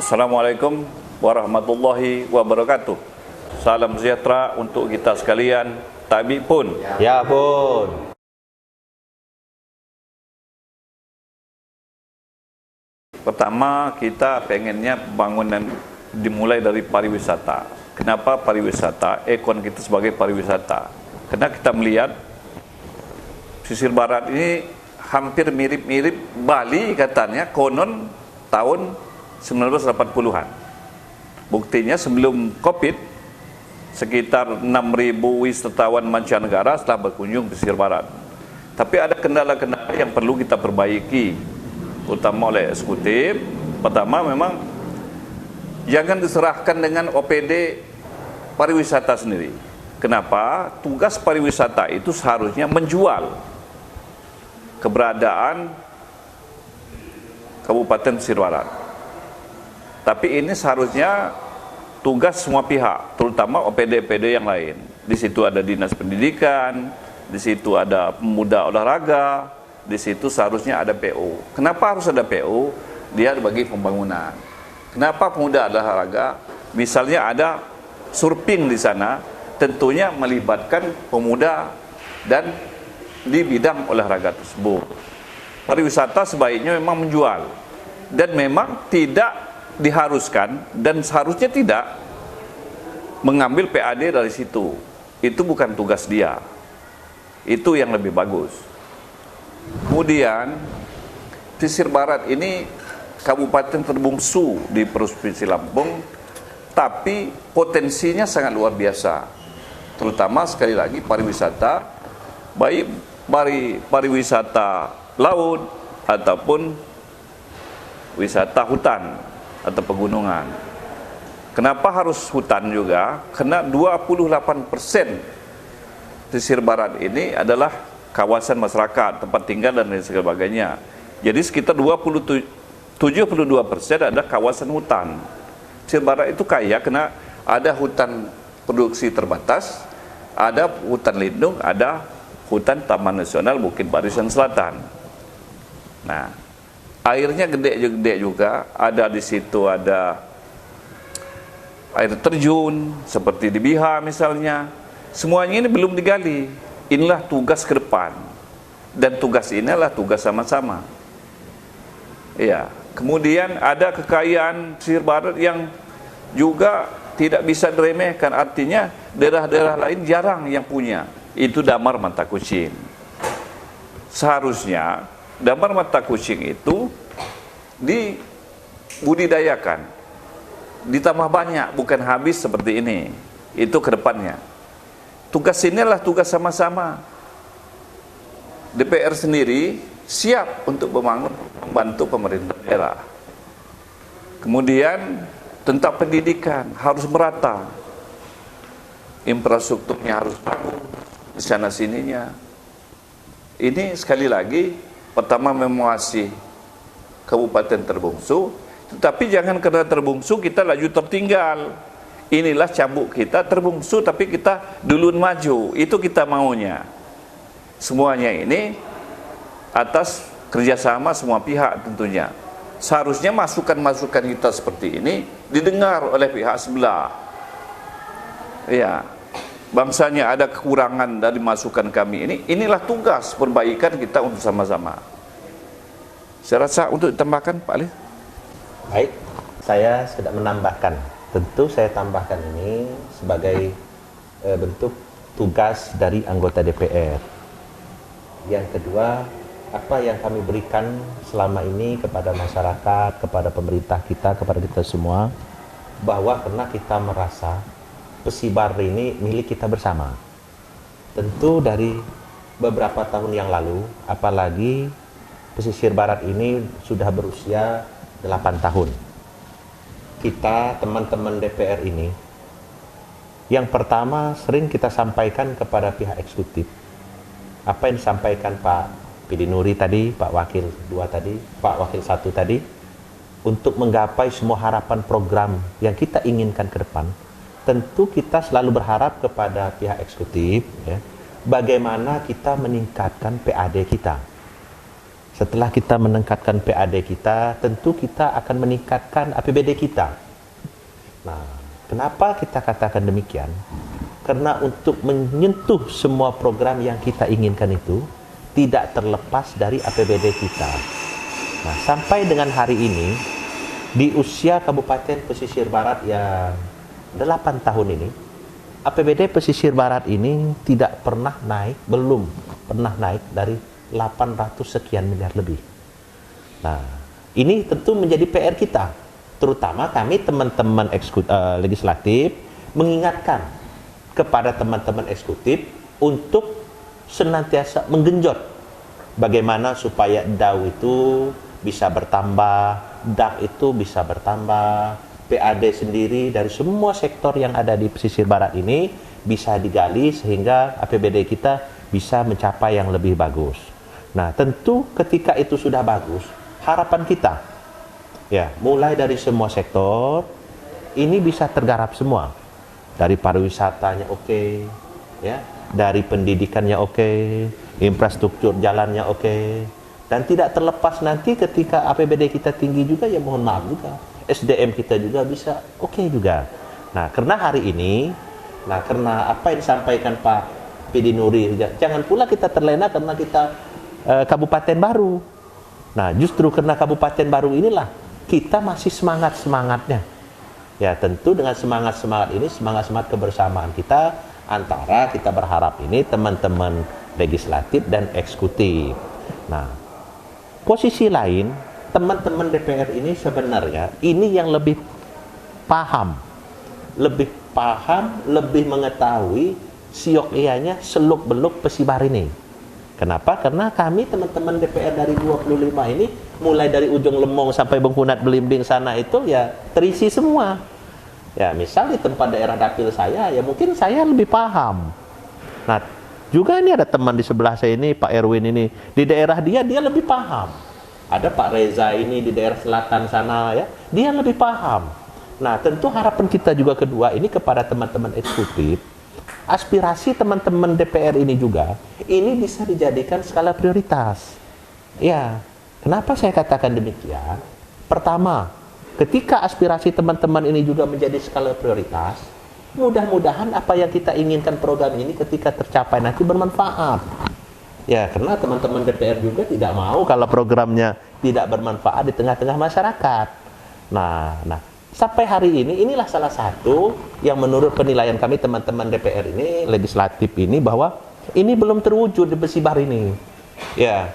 Assalamualaikum warahmatullahi wabarakatuh. Salam sejahtera untuk kita sekalian. Tabi pun. Ya pun. Pertama, kita pengennya pembangunan dimulai dari pariwisata. Kenapa pariwisata? Ekon kita sebagai pariwisata. Karena kita melihat pesisir barat ini hampir mirip-mirip Bali katanya, konon tahun 1980-an. Buktinya sebelum Covid, sekitar 6.000 wisatawan mancanegara setelah berkunjung pesisir barat. Tapi ada kendala-kendala yang perlu kita perbaiki, utama oleh eksekutif. Pertama, memang jangan diserahkan dengan OPD pariwisata sendiri. Kenapa? Tugas pariwisata itu seharusnya menjual keberadaan Kabupaten Pesisir Barat. Tapi ini seharusnya tugas semua pihak, terutama OPD-OPD yang lain. Di situ ada Dinas Pendidikan, di situ ada Pemuda Olahraga, di situ seharusnya ada PU. Kenapa harus ada PU? Dia bagi pembangunan. Kenapa Pemuda Olahraga? Misalnya ada surfing di sana, tentunya melibatkan pemuda dan di bidang olahraga tersebut. Pariwisata sebaiknya memang menjual, dan memang tidak diharuskan dan seharusnya tidak mengambil PAD dari situ. Itu bukan tugas dia. Itu yang lebih bagus. Kemudian pesisir barat ini kabupaten terbungsu di Provinsi Lampung, tapi potensinya sangat luar biasa. Terutama sekali lagi pariwisata, baik pariwisata laut ataupun wisata hutan atau pegunungan. Kenapa harus hutan juga? Karena 28% pesisir barat ini adalah kawasan masyarakat, tempat tinggal dan lain sebagainya. Jadi sekitar 72% ada kawasan hutan. Pesisir barat itu kaya karena ada hutan produksi terbatas, ada hutan lindung, ada hutan Taman Nasional Bukit Barisan Selatan. Nah, airnya gede juga, ada di situ ada air terjun seperti di Biha misalnya. Semuanya ini belum digali. Inilah tugas ke depan. Dan tugas ini adalah tugas sama-sama. Ya, kemudian ada kekayaan pesisir barat yang juga tidak bisa diremehkan. Artinya daerah-daerah lain jarang yang punya. Itu damar mata kucing. Seharusnya damar mata kucing itu dibudidayakan, ditambah banyak, bukan habis seperti ini. Itu ke depannya. Tugas ini adalah tugas sama-sama. DPR sendiri siap untuk membantu pemerintah daerah. Kemudian tentang pendidikan harus merata, infrastrukturnya harus bagus, di sana sininya. Ini sekali lagi, pertama memuasai kabupaten terbungsu, tetapi jangan karena terbungsu kita laju tertinggal. Inilah cambuk kita, terbungsu tapi kita duluan maju. Itu kita maunya. Semuanya ini atas kerjasama semua pihak tentunya. Seharusnya masukan-masukan kita seperti ini didengar oleh pihak sebelah. Ya, bangsanya ada kekurangan dari masukan kami ini. Inilah tugas perbaikan kita untuk sama-sama. Saya rasa untuk ditambahkan Pak Ali. Baik, saya sudah menambahkan. Tentu saya tambahkan ini sebagai bentuk tugas dari anggota DPR. Yang kedua, apa yang kami berikan selama ini kepada masyarakat, kepada pemerintah kita, kepada kita semua, bahwa karena kita merasa Pesisir ini milik kita bersama. Tentu dari beberapa tahun yang lalu, apalagi pesisir barat ini sudah berusia 8 tahun. Kita, teman-teman DPR ini, yang pertama sering kita sampaikan kepada pihak eksekutif. Apa yang disampaikan Pak PD Nuri tadi, Pak Wakil 2 tadi, Pak Wakil 1 tadi, untuk menggapai semua harapan program yang kita inginkan ke depan, tentu kita selalu berharap kepada pihak eksekutif, ya, bagaimana kita meningkatkan PAD kita. Setelah kita meningkatkan PAD kita, tentu kita akan meningkatkan APBD kita. Nah, kenapa kita katakan demikian? Karena untuk menyentuh semua program yang kita inginkan itu tidak terlepas dari APBD kita. Nah, sampai dengan hari ini, di usia Kabupaten Pesisir Barat yang 8 tahun ini, APBD Pesisir Barat ini tidak pernah naik, belum pernah naik dari 800 sekian miliar lebih. Nah, ini tentu menjadi PR kita, terutama kami teman-teman legislatif mengingatkan kepada teman-teman eksekutif untuk senantiasa menggenjot bagaimana supaya DAU itu bisa bertambah, DAK itu bisa bertambah, PAD sendiri dari semua sektor yang ada di pesisir barat ini bisa digali sehingga APBD kita bisa mencapai yang lebih bagus. Nah, tentu ketika itu sudah bagus, harapan kita ya, mulai dari semua sektor ini bisa tergarap semua. Dari pariwisatanya oke, ya, dari pendidikannya oke, infrastruktur jalannya oke. Dan tidak terlepas nanti ketika APBD kita tinggi juga, ya mohon maaf juga, SDM kita juga bisa oke juga. Nah, karena hari ini, karena apa yang disampaikan Pak Pidi Nuri, jangan pula kita terlena karena kita kabupaten baru. Nah, justru karena kabupaten baru inilah kita masih semangat-semangatnya. Ya, tentu dengan semangat-semangat ini, semangat-semangat kebersamaan kita antara kita berharap ini teman-teman legislatif dan eksekutif. Nah, posisi lain, teman-teman DPR ini sebenarnya ini yang lebih paham, lebih mengetahui siok-ianya seluk-beluk Pesibar ini. Kenapa? Karena kami teman-teman DPR dari 25 ini, mulai dari ujung Lemong sampai Bengkunat Belimbing sana itu ya terisi semua. Ya, misal di tempat daerah dapil saya, ya mungkin saya lebih paham. Nah, juga ini ada teman di sebelah saya ini, Pak Erwin ini, di daerah dia lebih paham. Ada Pak Reza ini di daerah selatan sana ya, dia lebih paham. Nah, tentu harapan kita juga kedua ini kepada teman-teman eksekutif, aspirasi teman-teman DPR ini juga, ini bisa dijadikan skala prioritas. Ya, kenapa saya katakan demikian? Pertama, ketika aspirasi teman-teman ini juga menjadi skala prioritas, mudah-mudahan apa yang kita inginkan program ini ketika tercapai nanti bermanfaat. Ya, karena teman-teman DPR juga tidak mau kalau programnya tidak bermanfaat di tengah-tengah masyarakat. Nah, sampai hari ini, inilah salah satu yang menurut penilaian kami teman-teman DPR ini, legislatif ini, bahwa ini belum terwujud di Pesibar ini. Ya,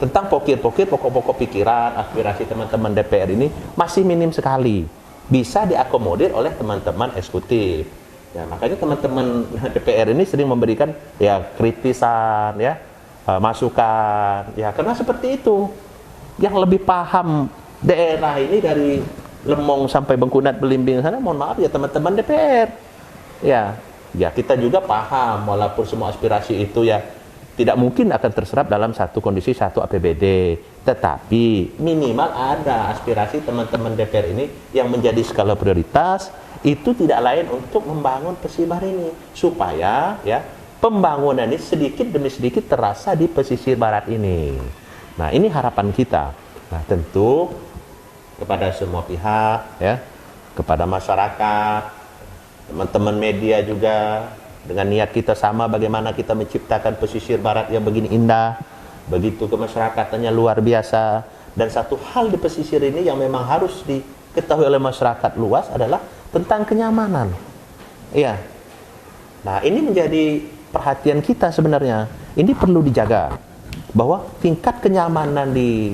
tentang pokok-pokok pikiran, aspirasi teman-teman DPR ini masih minim sekali. Bisa diakomodir oleh teman-teman eksekutif. Ya, makanya teman-teman DPR ini sering memberikan ya kritisan, ya, masukan. Ya, karena seperti itu. Yang lebih paham daerah ini dari Lemong sampai Bengkunat Belimbing sana, mohon maaf ya teman-teman DPR. Ya, kita juga paham walaupun semua aspirasi itu ya tidak mungkin akan terserap dalam satu kondisi satu APBD, tetapi minimal ada aspirasi teman-teman DPR ini yang menjadi skala prioritas, itu tidak lain untuk membangun Pesibar ini supaya ya pembangunan ini sedikit demi sedikit terasa di pesisir barat ini. Nah, ini harapan kita. Nah, tentu kepada semua pihak ya, kepada masyarakat, teman-teman media juga, dengan niat kita sama bagaimana kita menciptakan pesisir barat yang begini indah, begitu kemasyarakatan luar biasa. Dan satu hal di pesisir ini yang memang harus diketahui oleh masyarakat luas adalah tentang kenyamanan. Iya. Nah, ini menjadi perhatian kita sebenarnya. Ini perlu dijaga bahwa tingkat kenyamanan di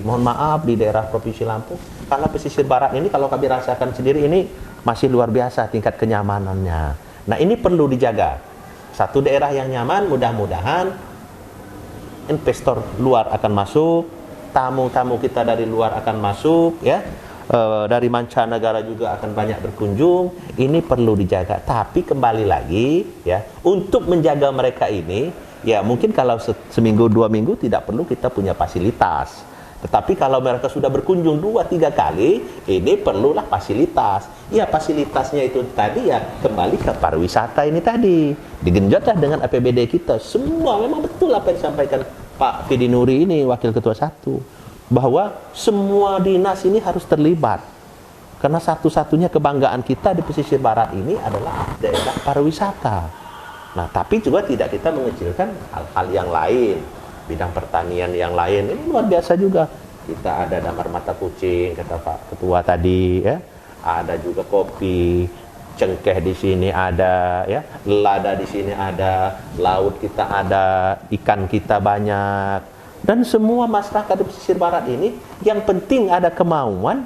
daerah Provinsi Lampung, kalau pesisir barat ini kalau kami rasakan sendiri ini masih luar biasa tingkat kenyamanannya. Nah, ini perlu dijaga. Satu daerah yang nyaman, mudah-mudahan investor luar akan masuk, tamu-tamu kita dari luar akan masuk, ya, dari mancanegara juga akan banyak berkunjung. Ini perlu dijaga. Tapi kembali lagi, ya, untuk menjaga mereka ini, ya mungkin kalau seminggu 2 minggu tidak perlu kita punya fasilitas. Tetapi kalau mereka sudah berkunjung 2-3 kali, ini perlulah fasilitas. Ya, fasilitasnya itu tadi ya kembali ke pariwisata ini tadi. Digenjotlah dengan APBD kita. Semua memang betul apa yang disampaikan Pak Pidi Nuri ini, Wakil Ketua 1. bahwa semua dinas ini harus terlibat. Karena satu-satunya kebanggaan kita di pesisir barat ini adalah daerah pariwisata. Nah, tapi juga tidak kita mengecilkan hal-hal yang lain, bidang pertanian yang lain. Ini luar biasa juga. Kita ada damar mata kucing, kata Pak Ketua tadi, ya. Ada juga kopi, cengkeh di sini ada, ya. Lada di sini ada, laut kita ada, ikan kita banyak. Dan semua masyarakat di pesisir barat ini, yang penting ada kemauan,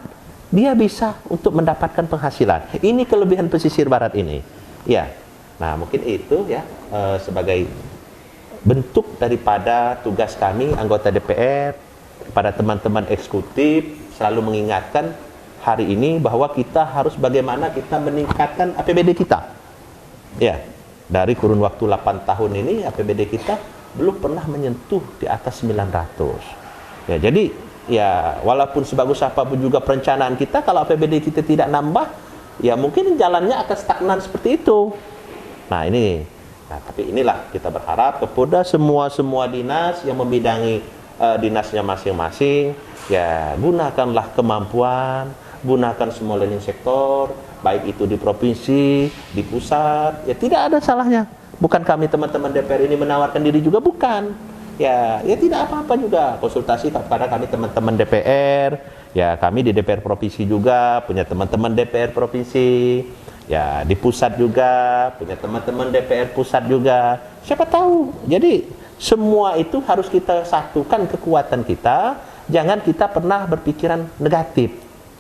dia bisa untuk mendapatkan penghasilan. Ini kelebihan pesisir barat ini. Ya. Nah, mungkin itu ya sebagai bentuk daripada tugas kami anggota DPR kepada teman-teman eksekutif selalu mengingatkan hari ini bahwa kita harus bagaimana kita meningkatkan APBD kita. Ya. Dari kurun waktu 8 tahun ini APBD kita belum pernah menyentuh di atas 900. Ya, jadi ya walaupun sebagus apapun juga perencanaan kita, kalau APBD kita tidak nambah, ya mungkin jalannya akan stagnan seperti itu. Nah ini, tapi inilah kita berharap kepada semua dinas yang membidangi dinasnya masing-masing, ya gunakanlah kemampuan, gunakan semua leading sektor, baik itu di provinsi, di pusat, ya tidak ada salahnya. Bukan kami teman-teman DPR ini menawarkan diri juga, bukan. Ya tidak apa-apa juga konsultasi kepada kami teman-teman DPR. Ya kami di DPR provinsi juga punya teman-teman DPR provinsi. Ya di pusat juga punya teman-teman DPR pusat juga. Siapa tahu. Jadi semua itu harus kita satukan kekuatan kita. Jangan kita pernah berpikiran negatif.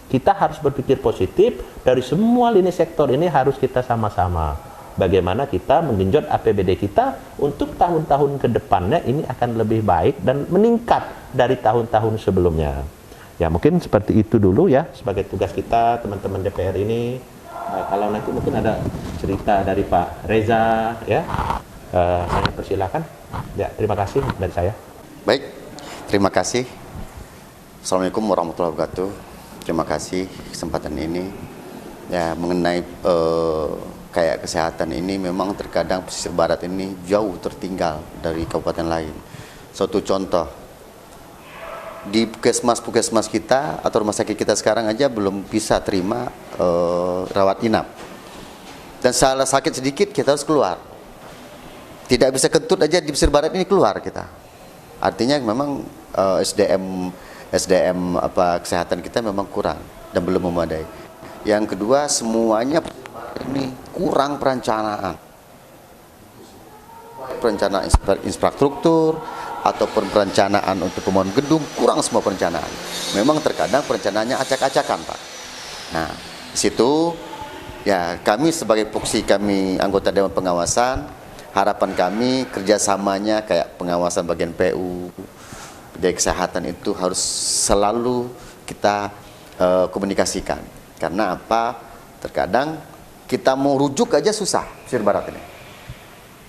Kita harus berpikir positif. Dari semua lini sektor ini harus kita sama-sama. Bagaimana kita menggenjot APBD kita untuk tahun-tahun ke depannya ini akan lebih baik dan meningkat dari tahun-tahun sebelumnya. Ya mungkin seperti itu dulu ya sebagai tugas kita teman-teman DPR ini. Kalau nanti mungkin ada cerita dari Pak Reza ya, saya persilakan. Ya terima kasih dari saya. Baik, terima kasih. Assalamualaikum warahmatullahi wabarakatuh. Terima kasih kesempatan ini. Ya mengenai kayak kesehatan ini memang terkadang pesisir barat ini jauh tertinggal dari kabupaten lain. Suatu contoh, di puskesmas kita atau rumah sakit kita sekarang aja belum bisa terima rawat inap. Dan salah sakit sedikit kita harus keluar. Tidak bisa kentut aja di pesisir barat ini keluar kita. Artinya memang SDM kesehatan kita memang kurang dan belum memadai. Yang kedua, semuanya ini kurang perencanaan infrastruktur ataupun perencanaan untuk pembangunan gedung, kurang semua perencanaan. Memang terkadang perencanaannya acak-acakan, Pak. Nah, di situ ya kami sebagai fungsi kami anggota Dewan Pengawasan, harapan kami kerjasamanya kayak pengawasan bagian PU, dari kesehatan itu harus selalu kita komunikasikan. Karena apa? Terkadang kita mau rujuk aja susah pesisir barat ini.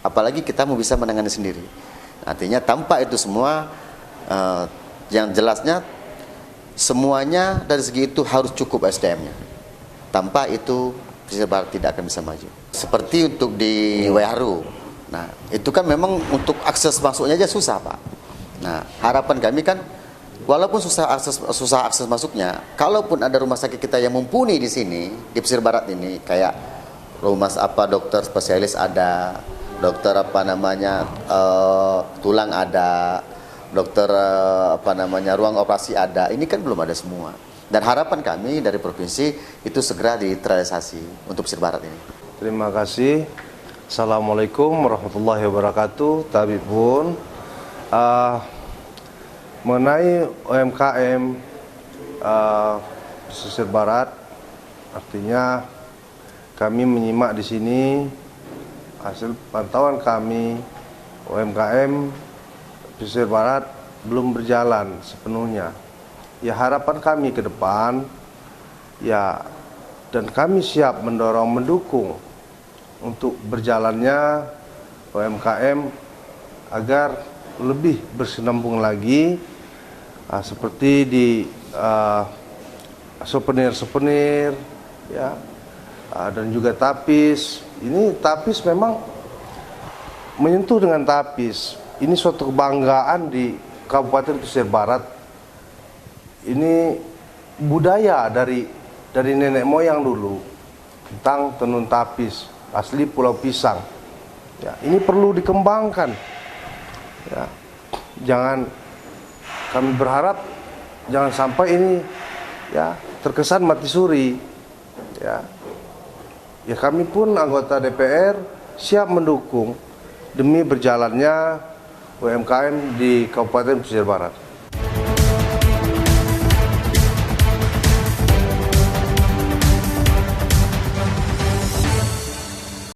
Apalagi kita mau bisa menangani sendiri. Artinya tanpa itu semua, yang jelasnya semuanya dari segi itu harus cukup SDM-nya. Tanpa itu pesisir barat tidak akan bisa maju. Seperti untuk di Waiharo. Nah, itu kan memang untuk akses masuknya aja susah, Pak. Nah, harapan kami kan walaupun susah akses masuknya, kalaupun ada rumah sakit kita yang mumpuni di sini, di pesisir barat ini, kayak dokter spesialis ada, dokter tulang ada, dokter ruang operasi ada, ini kan belum ada semua. Dan harapan kami dari provinsi itu segera diterrealisasi untuk pesisir barat ini. Terima kasih. Assalamualaikum warahmatullahi wabarakatuh. Tabibun, mengenai UMKM pesisir barat, artinya kami menyimak di sini hasil pantauan kami, UMKM pesisir barat belum berjalan sepenuhnya. Ya harapan kami ke depan, ya dan kami siap mendukung untuk berjalannya UMKM agar lebih bersinambung lagi, seperti di souvenir ya, dan juga tapis. Ini tapis memang menyentuh dengan tapis. Ini suatu kebanggaan di Kabupaten Pesisir Barat ini budaya dari nenek moyang dulu tentang tenun tapis asli Pulau Pisang. Ya, ini perlu dikembangkan. Ya, kami berharap jangan sampai ini ya terkesan mati suri. Ya, kami pun anggota DPR siap mendukung demi berjalannya UMKM di Kabupaten Pesisir Barat.